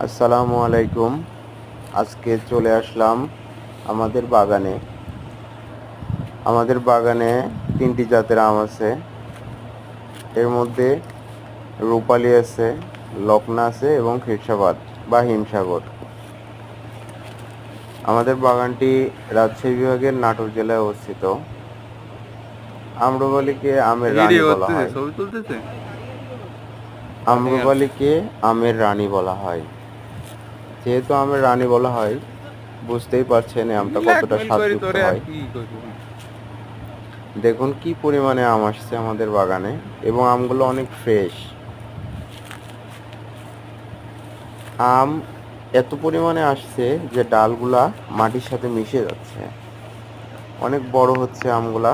আসসালামু আলাইকুম। আজকে চলে আসলাম আমাদের বাগানে। আমাদের বাগানে 3টি জাতের আম আছে। এর মধ্যে রূপালী আছে, লকনা আছে এবং ক্ষীরসাবাদ বা হিমসাগর। আমাদের বাগানটি রাজশাহী বিভাগের নাটোর জেলায় অবস্থিত। আম্রপালিকে আমের রানী বলা হয়। ছবি তুলতেছে। আম্রপালিকে আমের রানী বলা হয়। যেহেতু আমের রানী বলা হয়, বুঝতেই পারছেন এই আমটা কতটা ব্ল্যাকমেল করি স্বাদযুক্ত তোরে আর হয়। কি করবো। দেখুন কি পরিমাণে আম আসছে আমাদের বাগানে, এবং আমগুলো অনেক ফ্রেশ। আম এত পরিমাণে আসছে যে ডালগুলা মাটির সাথে মিশে যাচ্ছে। অনেক বড় হচ্ছে আমগুলা,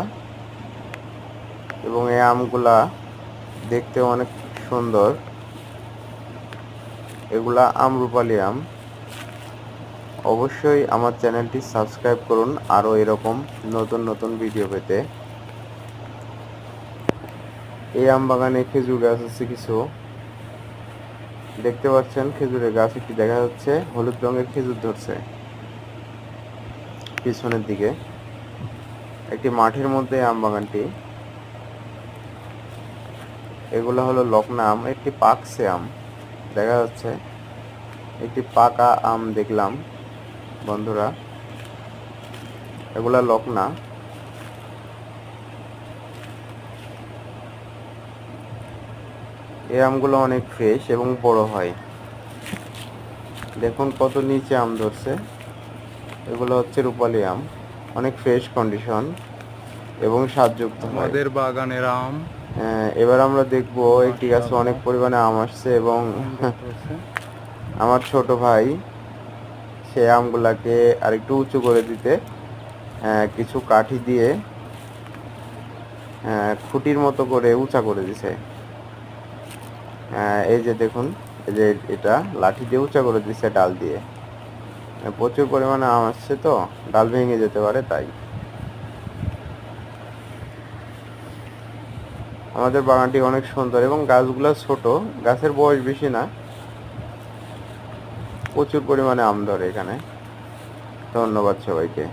এবং এই আমগুলা দেখতে অনেক সুন্দর। এগুলা আমরুপালি আম। অবশ্যই আমার চ্যানেলটি সাবস্ক্রাইব করুন আরও এরকম নতুন নতুন ভিডিও পেতে। এই আম বাগানে খেজুর গাছ আছে কিছু, দেখতে পাচ্ছেন খেজুরের গাছ একটি দেখা যাচ্ছে, হলুদ রঙের খেজুর ধরছে। পিছনের দিকে একটি মাঠের মধ্যে আম বাগানটি। এগুলো হলো লকনা আম, একটি পাকসে আম দেখা যাচ্ছে। একটি পাকা আম দেখলাম বন্ধুরা, এগুলা লকনা। এই আমগুলো অনেক ফ্রেশ এবং বড় হয়। দেখুন কত নিচে আম ধরছে। এগুলো হচ্ছে রূপালী আম, অনেক ফ্রেশ কন্ডিশন এবং স্বাদযুক্ত হয়। আমাদের বাগানের আম এবার আমরা দেখব একটি গাছে অনেক মাশাআল্লাহ পরিমাণে আম আসছে, এবং সুন্দর হচ্ছে। আমার ছোট ভাই সে আমগুলাকে আরেকটু উঁচু করে দিতে কিছু কাঠি দিয়ে খুঁটির মতো করে উঁচা করে দিছে। এই যে দেখুন, এই যে এটা লাঠি দিয়ে উঁচা করে দিছে ডাল দিয়ে। প্রচুর পরিমাণে আম আসছে তো ডাল ভেঙে যেতে পারে, তাই। আমাদের বাগানটি অনেক সুন্দর এবং গাছগুলো ছোট, গাছের বয়স বেশি না, প্রচুর পরিমাণে আম ধরে এখানে। ধন্যবাদ সবাইকে।